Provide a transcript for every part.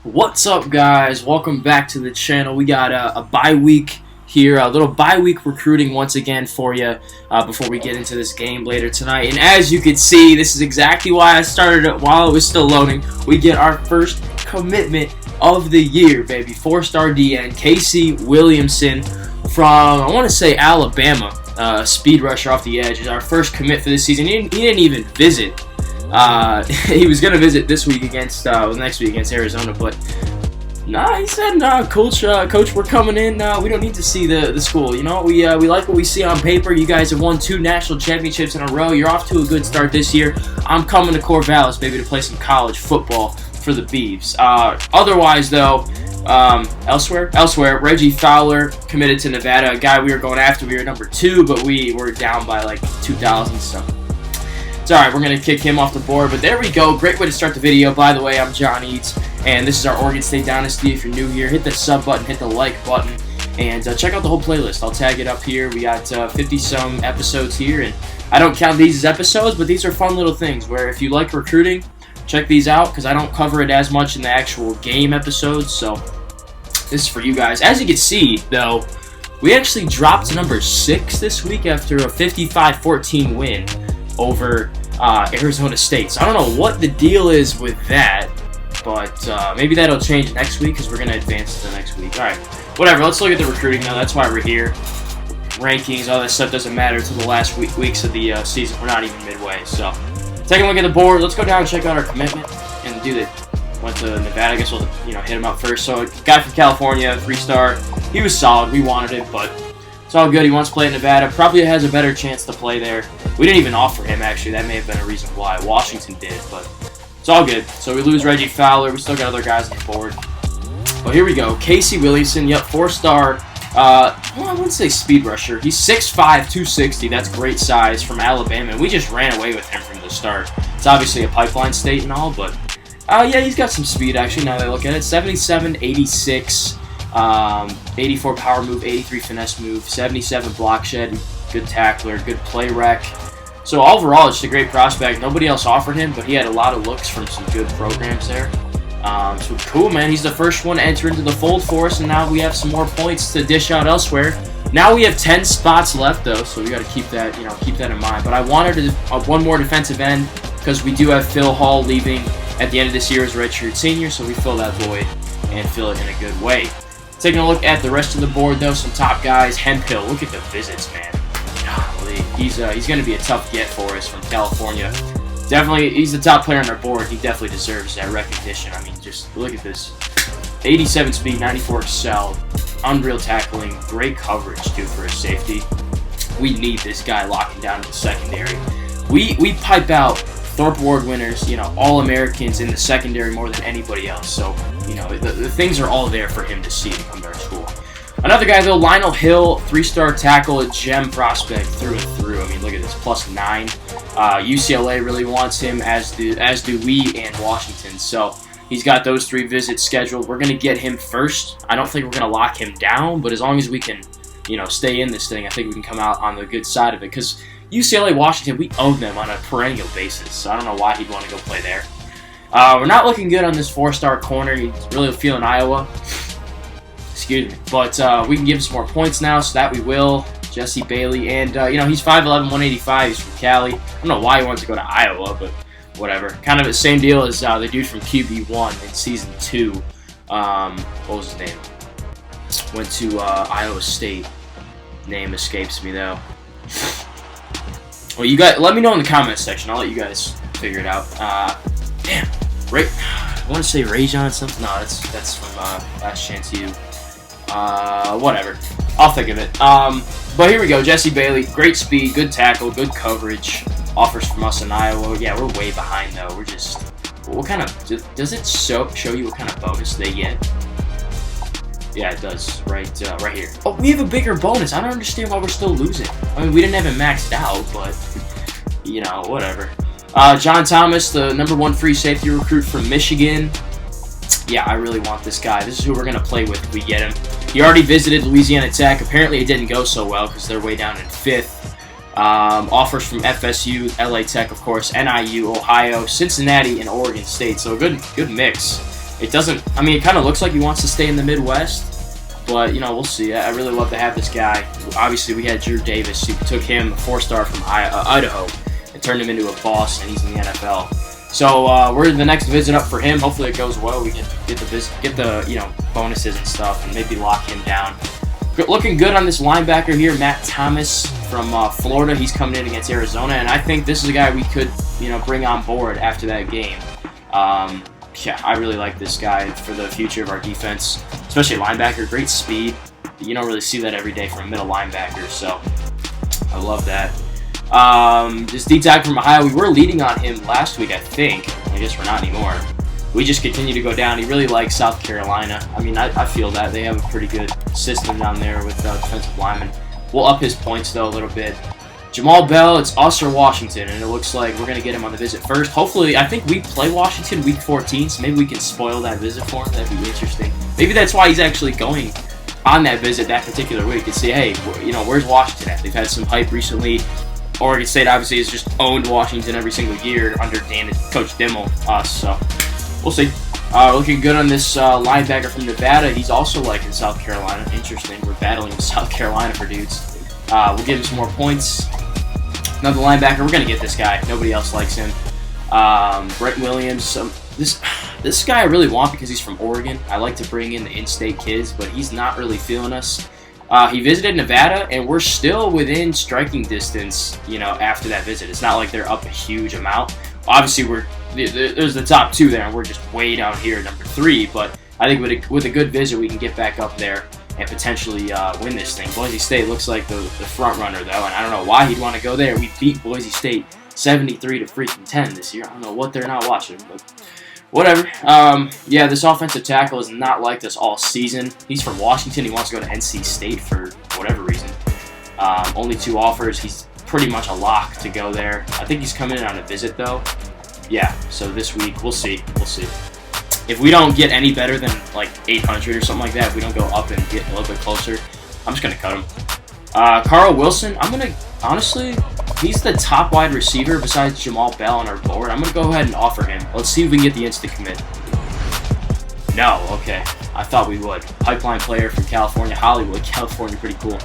What's up, guys? Welcome back to the channel. We got a bye week here, a little bye week recruiting once again for you before we get into this game later tonight. And as you can see, this is exactly why I started it while it was still loading. We get our first commitment of the year, baby. 4-star DN, Casey Williamson from, I want to say, Alabama. Speed rusher off the edge is our first commit for this season. He didn't even visit. He was going to visit this week against, next week against Arizona, but nah, he said, nah, coach, we're coming in. We don't need to see the school. You know, we like what we see on paper. You guys have won 2 national championships in a row. You're off to a good start this year. I'm coming to Corvallis, baby, to play some college football for the Beavs. Otherwise, though, elsewhere, Reggie Fowler committed to Nevada, a guy we were going after. We were number 2, but we were down by like 2,000, so it's alright, we're going to kick him off the board, but there we go. Great way to start the video. By the way, I'm John Eads, and this is our Oregon State Dynasty. If you're new here, hit the sub button, hit the like button, and check out the whole playlist. I'll tag it up here. We got 50-some episodes here, and I don't count these as episodes, but these are fun little things where if you like recruiting, check these out, because I don't cover it as much in the actual game episodes, so this is for you guys. As you can see, though, we actually dropped to number 6 this week after a 55-14 win over Arizona State. So I don't know what the deal is with that, but maybe that'll change next week because we're going to advance to the next week. Alright, whatever. Let's look at the recruiting now. That's why we're here. Rankings, all that stuff doesn't matter until the last weeks of the season. We're not even midway. So take a look at the board. Let's go down and check out our commitment and do the went to Nevada. I guess we'll hit him up first. So a guy from California, 3-star. He was solid. We wanted it, but it's all good. He wants to play in Nevada. Probably has a better chance to play there. We didn't even offer him, actually. That may have been a reason why. Washington did, but it's all good. So we lose Reggie Fowler. We still got other guys on the board. But here we go. Casey Williamson, yep, 4-star. Well, I wouldn't say speed rusher. He's 6'5", 260. That's great size from Alabama. And we just ran away with him from the start. It's obviously a pipeline state and all, but yeah, he's got some speed, actually, now that I look at it. 77, 86. 84 power move, 83 finesse move, 77 block shed, good tackler, good play rec. So overall, it's a great prospect. Nobody else offered him, but he had a lot of looks from some good programs there. So cool, man. He's the first one to enter into the fold for us, and now we have some more points to dish out elsewhere. Now we have 10 spots left, though, so we got to keep that, keep that in mind. But I wanted one more defensive end because we do have Phil Hall leaving at the end of this year as a redshirt senior, so we fill that void and fill it in a good way. Taking a look at the rest of the board, though, some top guys. Hempill, look at the visits, man. Golly, he's going to be a tough get for us from California. Definitely, he's the top player on our board. He definitely deserves that recognition. I mean, just look at this. 87 speed, 94 excel, unreal tackling, great coverage, too, for a safety. We need this guy locking down in the secondary. We pipe out Thorpe Award winners, All-Americans in the secondary more than anybody else. So, the things are all there for him to see to come to our school. Another guy, though, Lionel Hill, 3-star tackle, a gem prospect through and through. I mean, look at this, +9. UCLA really wants him, as do we and Washington. So he's got those 3 visits scheduled. We're going to get him first. I don't think we're going to lock him down, but as long as we can, stay in this thing, I think we can come out on the good side of it. Because UCLA, Washington, we own them on a perennial basis, so I don't know why he'd want to go play there. We're not looking good on this 4-star corner. He's really feeling Iowa. Excuse me. But we can give him some more points now, so that we will. Jesse Bailey. And, he's 5'11", 185. He's from Cali. I don't know why he wants to go to Iowa, but whatever. Kind of the same deal as the dude from QB1 in Season 2. What was his name? Went to Iowa State. Name escapes me, though. Well, you guys, let me know in the comments section. I'll let you guys figure it out. Damn. I want to say Rajon something. No, that's from Last Chance U. Whatever. I'll think of it. But here we go. Jesse Bailey, great speed, good tackle, good coverage. Offers from us in Iowa. Yeah, we're way behind though. We're just. What kind of? Does it show you what kind of bonus they get? Yeah, it does. Right here. Oh, we have a bigger bonus. I don't understand why we're still losing. I mean, we didn't have it maxed out, but whatever. John Thomas, the #1 free safety recruit from Michigan. Yeah, I really want this guy. This is who we're going to play with if we get him. He already visited Louisiana Tech. Apparently it didn't go so well because they're way down in 5th. Offers from FSU, LA Tech, of course, NIU, Ohio, Cincinnati, and Oregon State. So a good mix. It doesn't. I mean, it kind of looks like he wants to stay in the Midwest, but you know, we'll see. I really love to have this guy. Obviously, we had Drew Davis, who took him, a 4-star from Idaho, and turned him into a boss, and he's in the NFL. So we're the next visit up for him. Hopefully, it goes well. We can get the bonuses and stuff, and maybe lock him down. Looking good on this linebacker here, Matt Thomas from Florida. He's coming in against Arizona, and I think this is a guy we could, bring on board after that game. Yeah, I really like this guy for the future of our defense, especially linebacker. Great speed. You don't really see that every day from a middle linebacker, so I love that. This D-tag from Ohio, we were leading on him last week, I think. I guess we're not anymore. We just continue to go down. He really likes South Carolina. I mean, I feel that. They have a pretty good system down there with defensive linemen. We'll up his points, though, a little bit. Jamal Bell, it's us or Washington, and it looks like we're going to get him on the visit first. Hopefully, I think we play Washington week 14, so maybe we can spoil that visit for him. That'd be interesting. Maybe that's why he's actually going on that visit that particular week and see, hey, where's Washington at? They've had some hype recently. Oregon State, obviously, has just owned Washington every single year under Coach Dimmel, us, so we'll see. Looking good on this linebacker from Nevada. He's also in South Carolina. Interesting. We're battling with South Carolina for dudes. We'll give him some more points. Another linebacker. We're going to get this guy. Nobody else likes him. Brett Williams. This guy I really want because he's from Oregon. I like to bring in the in-state kids, but he's not really feeling us. He visited Nevada, and we're still within striking distance, after that visit. It's not like they're up a huge amount. Obviously, there's the top 2 there, and we're just way down here at number 3, but I think with a good visit, we can get back up there and potentially win this thing. Boise State looks like the front runner, though, and I don't know why he'd want to go there. We beat Boise State 73-10 this year. I don't know what they're not watching, but whatever. Yeah, this offensive tackle has not liked us all season. He's from Washington. He wants to go to NC State for whatever reason. Only 2 offers. He's pretty much a lock to go there. I think he's coming in on a visit, though. Yeah, so this week, we'll see. We'll see. If we don't get any better than 800 or something like that, if we don't go up and get a little bit closer, I'm just going to cut him. Carl Wilson, honestly, he's the top wide receiver besides Jamal Bell on our board. I'm going to go ahead and offer him. Let's see if we can get the instant commit. No, okay. I thought we would. Pipeline player from California, Hollywood, California, pretty cool.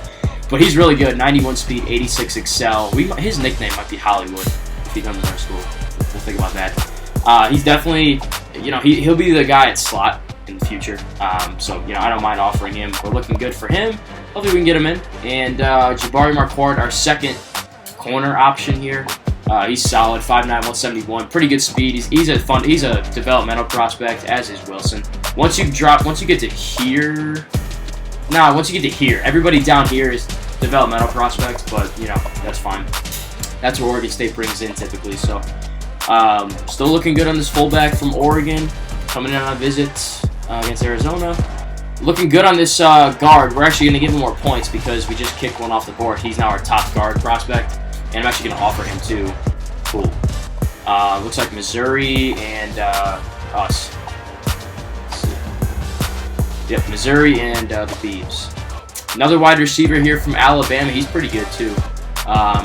But he's really good. 91 speed, 86 excel. His nickname might be Hollywood if he comes to our school. We'll think about that. He's definitely, he'll be the guy at slot in the future. So, I don't mind offering him. We're looking good for him. Hopefully we can get him in. And Jabari Marquardt, our second corner option here. He's solid, 5'9", 171. Pretty good speed. He's a developmental prospect, as is Wilson. Once you get to here, everybody down here is developmental prospects, but that's fine. That's what Oregon State brings in typically. So, still looking good on this fullback from Oregon, coming in on a visit against Arizona. Looking good on this guard. We're actually going to give him more points because we just kicked one off the board. He's now our top guard prospect, and I'm actually going to offer him too. Cool. Looks like Missouri and us. Yep, Missouri and the Beavs. Another wide receiver here from Alabama. He's pretty good too. All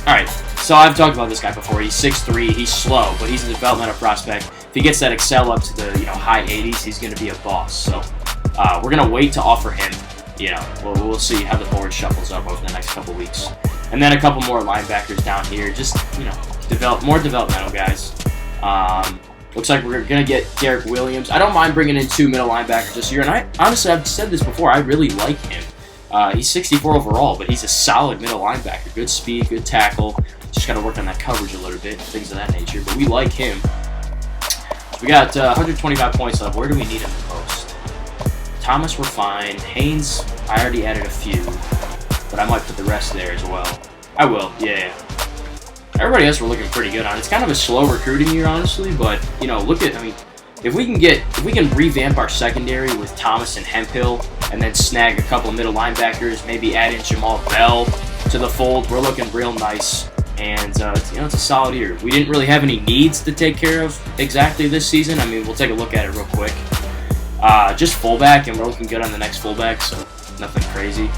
right. So I've talked about this guy before. He's 6'3". He's slow, but he's a developmental prospect. If he gets that excel up to the high 80s, he's going to be a boss. So we're going to wait to offer him. We'll see how the board shuffles up over the next couple weeks. And then a couple more linebackers down here. Just, more developmental guys. Looks like we're going to get Derek Williams. I don't mind bringing in 2 middle linebackers this year. And I've said this before. I really like him. He's 64 overall, but he's a solid middle linebacker. Good speed, good tackle. Just got to work on that coverage a little bit, things of that nature. But we like him. We got 125 points left. Where do we need him the most? Thomas, we're fine. Haynes, I already added a few. But I might put the rest there as well. I will, yeah. Everybody else we're looking pretty good on. It's kind of a slow recruiting year, honestly. But, if we can revamp our secondary with Thomas and Hemphill and then snag a couple of middle linebackers, maybe add in Jamal Bell to the fold, we're looking real nice. And, it's a solid year. We didn't really have any needs to take care of exactly this season. We'll take a look at it real quick. Just fullback, and we're looking good on the next fullback, so nothing crazy.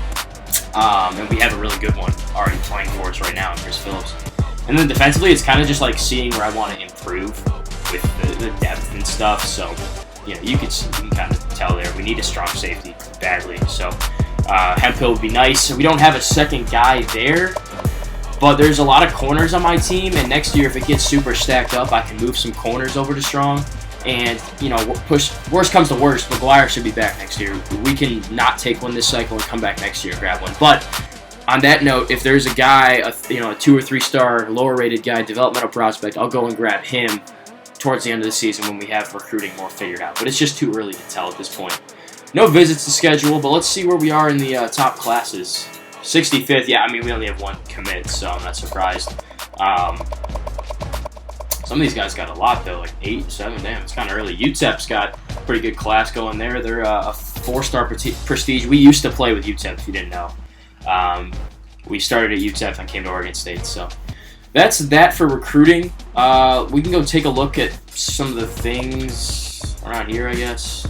And we have a really good one already playing for us right now in Chris Phillips. And then defensively, it's kind of just like seeing where I want to improve with the depth and stuff. So, you can kind of tell there we need a strong safety badly. So Hemphill would be nice. We don't have a second guy there, but there's a lot of corners on my team, and next year if it gets super stacked up, I can move some corners over to strong. And, push, worst comes to worst, McGuire should be back next year. We can not take one this cycle and come back next year and grab one. But on that note, if there's a guy, a 2 or 3 star, lower rated guy, developmental prospect, I'll go and grab him towards the end of the season when we have recruiting more figured out. But it's just too early to tell at this point. No visits to schedule, but let's see where we are in the top classes. 65th, yeah, I mean, we only have 1 commit, so I'm not surprised. Some of these guys got a lot, though, like 8, 7, damn, it's kind of early. UTEP's got a pretty good class going there. They're a 4-star prestige. We used to play with UTEP, if you didn't know. We started at UTEP and came to Oregon State, so that's that for recruiting. We can go take a look at some of the things around here, I guess.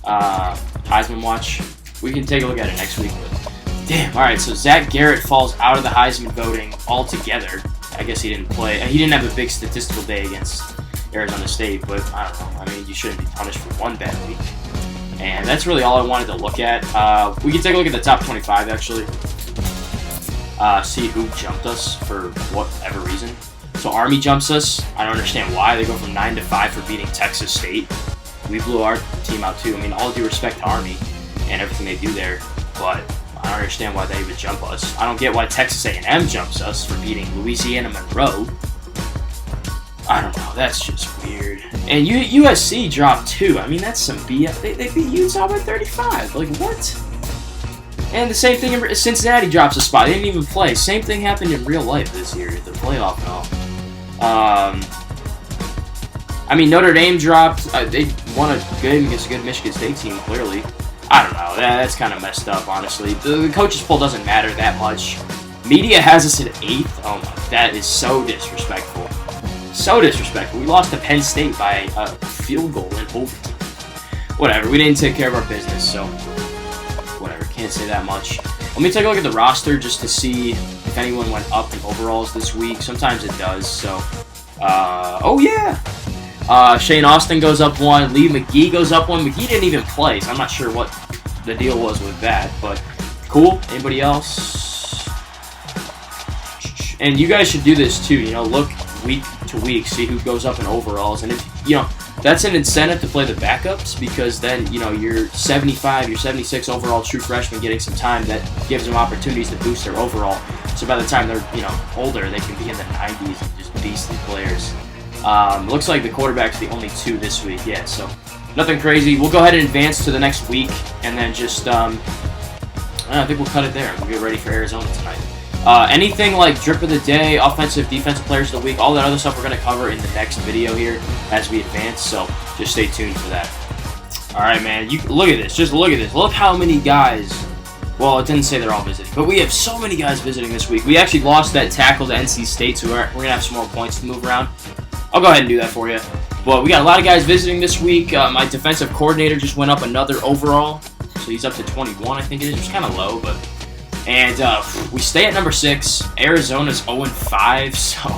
Heisman Watch. We can take a look at it next week. But damn, all right, so Zach Garrett falls out of the Heisman voting altogether. I guess he didn't play. He didn't have a big statistical day against Arizona State, but I don't know. I mean, you shouldn't be punished for 1 bad week. And that's really all I wanted to look at. We can take a look at the top 25, actually. See who jumped us for whatever reason. So Army jumps us. I don't understand why. They go from 9 to 5 for beating Texas State. We blew our team out, too. I mean, all due respect to Army and everything they do there, but I don't understand why they would jump us. I don't get why Texas A&M jumps us for beating Louisiana Monroe. I don't know. That's just weird. And USC dropped 2. I mean, that's some BS. They beat Utah by 35. Like, what? And the same thing in Cincinnati drops a spot. They didn't even play. Same thing happened in real life this year. The playoff and all. I mean, Notre Dame dropped. They won a game against a good Michigan State team, clearly. I don't know. That's kind of messed up, honestly. The coaches poll doesn't matter that much. Media has us at 8th. Oh my, that is so disrespectful. So disrespectful. We lost to Penn State by a field goal in overtime. Whatever. We didn't take care of our business, so whatever. Can't say that much. Let me take a look at the roster just to see if anyone went up in overalls this week. Sometimes it does. So, oh yeah. Shane Austin goes up 1. Lee McGee goes up 1. McGee didn't even play, so I'm not sure what the deal was with that. But cool. Anybody else? And you guys should do this too. Look week to week, see who goes up in overalls. And if that's an incentive to play the backups, because then you're 75, you're 76 overall true freshman getting some time that gives them opportunities to boost their overall. So by the time they're older, they can be in the 90s and just beastly players. Looks like the quarterback's the only 2 this week, yeah, so nothing crazy. We'll go ahead and advance to the next week, and then just, I think we'll cut it there. We'll get ready for Arizona tonight. Anything like drip of the day, offensive, defensive players of the week, all that other stuff we're going to cover in the next video here as we advance, so just stay tuned for that. All right, man, look at this. Just look at this. Look how many guys. Well, it didn't say they're all visiting, but we have so many guys visiting this week. We actually lost that tackle to NC State, so we're going to have some more points to move around. I'll go ahead and do that for you. But we got a lot of guys visiting this week. My defensive coordinator just went up another overall, so he's up to 21, I think it is. It's kind of low, but. And we stay at number 6. Arizona's 0-5, so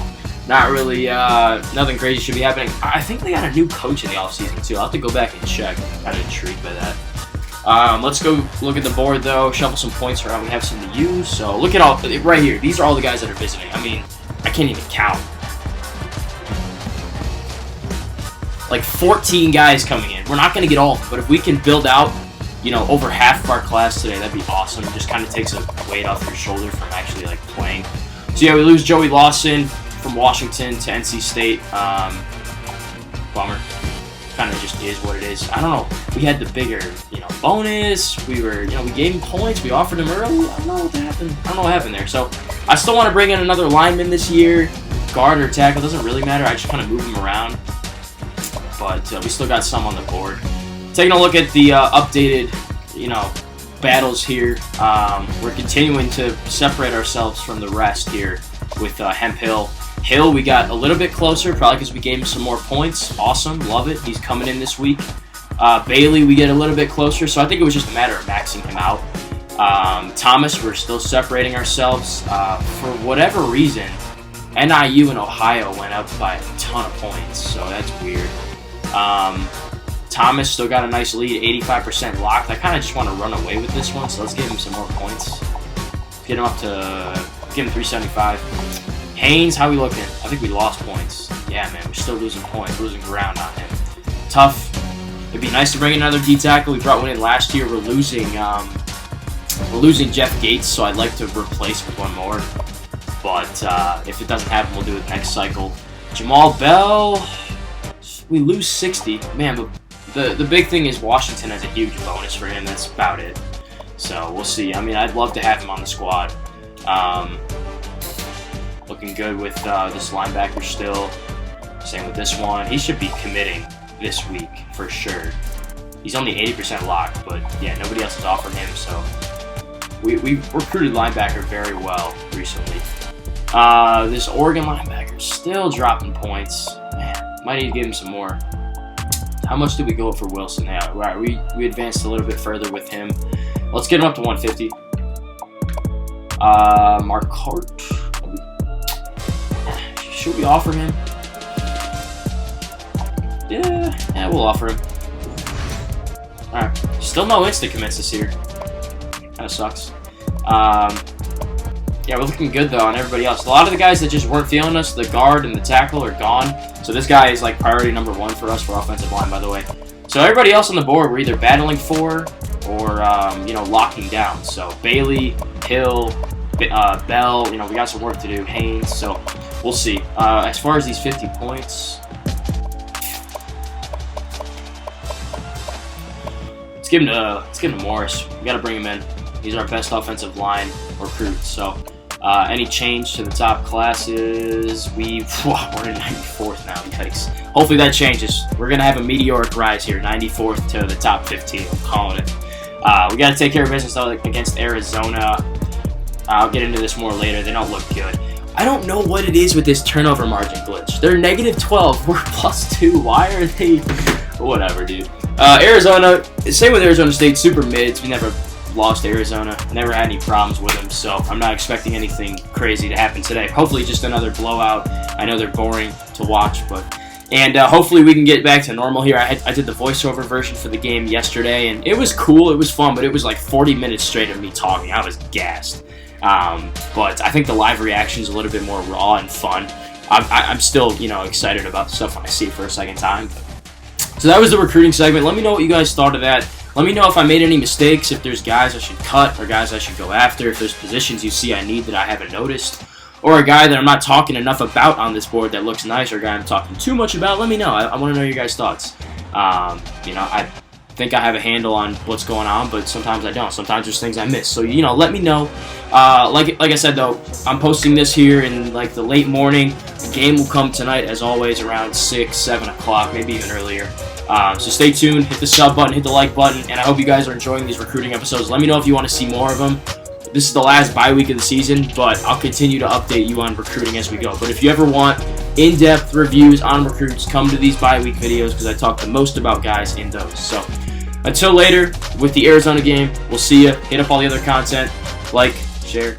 not really, nothing crazy should be happening. I think they got a new coach in the offseason, too. I'll have to go back and check. I'm kind of intrigued by that. Let's go look at the board, though, shuffle some points around. We have some to use, so look at all, right here. These are all the guys that are visiting. I mean, I can't even count. Like 14 guys coming in. We're not going to get all of them, but if we can build out, over half of our class today, that'd be awesome. It just kind of takes a weight off your shoulder from actually, playing. So, yeah, we lose Joey Lawson from Washington to NC State. Bummer. Kind of just is what it is. I don't know. We had the bigger, bonus. We were, we gave him points. We offered him early. I don't know what happened. I don't know what happened there. So, I still want to bring in another lineman this year. Guard or tackle. Doesn't really matter. I just kind of move him around. But we still got some on the board. Taking a look at the updated, battles here. We're continuing to separate ourselves from the rest here with Hemphill. Hill, we got a little bit closer, probably because we gave him some more points. Awesome, love it. He's coming in this week. Bailey, we get a little bit closer, so I think it was just a matter of maxing him out. Thomas, we're still separating ourselves. For whatever reason, NIU and Ohio went up by a ton of points, so that's weird. Thomas still got a nice lead, 85% locked. I kind of just want to run away with this one, so let's give him some more points. Get him up to, give him 375. Haynes, how we looking? I think we lost points. Yeah, man, we're still losing points, losing ground on him. Tough. It'd be nice to bring in another D tackle. We brought one in last year. We're losing Jeff Gates, so I'd like to replace with one more. But if it doesn't happen, we'll do it next cycle. Jamal Bell, we lose 60. Man, but the big thing is Washington has a huge bonus for him. That's about it. So we'll see. I mean, I'd love to have him on the squad. Looking good with this linebacker still. Same with this one. He should be committing this week for sure. He's only 80% locked, but yeah, nobody else has offered him, so we recruited linebacker very well recently. This Oregon linebacker still dropping points. Man, might need to give him some more. How much did we go for Wilson? Yeah, right. We advanced a little bit further with him. Let's get him up to 150. Mark Hart. Should we offer him? Yeah, we'll offer him. Alright. Still no insta commits this year. Kinda sucks. Yeah, we're looking good though on everybody else. A lot of the guys that just weren't feeling us, the guard and the tackle, are gone. So this guy is like priority number 1 for us for offensive line, by the way. So everybody else on the board, we're either battling for or locking down. So Bailey, Hill, Bell, we got some work to do. Haynes, so we'll see. As far as these 50 points, let's give him to Morris. We got to bring him in. He's our best offensive line recruit. So any change to the top classes, we're in 94th now. Yikes. Hopefully that changes. We're gonna have a meteoric rise here, 94th to the top 15. I'm calling it. We got to take care of business though against Arizona. I'll get into this more later. They don't look good. I don't know what it is with this turnover margin glitch. They're -12. We're +2. Why are they? Whatever, dude. Arizona, same with Arizona State, super mids. We never lost Arizona. Never had any problems with them, so I'm not expecting anything crazy to happen today. Hopefully just another blowout. I know they're boring to watch, and hopefully we can get back to normal here. I did the voiceover version for the game yesterday, and it was cool. It was fun, but it was like 40 minutes straight of me talking. I was gassed. But I think the live reaction is a little bit more raw and fun. I'm still, excited about the stuff when I see it for a second time. So that was the recruiting segment. Let me know what you guys thought of that. Let me know if I made any mistakes, if there's guys I should cut or guys I should go after, if there's positions you see I need that I haven't noticed, or a guy that I'm not talking enough about on this board that looks nice, or a guy I'm talking too much about. Let me know. I want to know your guys' thoughts. I think I have a handle on what's going on, but sometimes I don't. Sometimes there's things I miss. So, let me know. Like I said, though, I'm posting this here in, the late morning. The game will come tonight, as always, around 6, 7 o'clock, maybe even earlier. So stay tuned, hit the sub button, hit the like button, and I hope you guys are enjoying these recruiting episodes. Let me know if you want to see more of them. This is the last bye week of the season, but I'll continue to update you on recruiting as we go. But if you ever want in-depth reviews on recruits, come to these bye week videos because I talk the most about guys in those. So until later, with the Arizona game, we'll see you. Hit up all the other content. Like, share,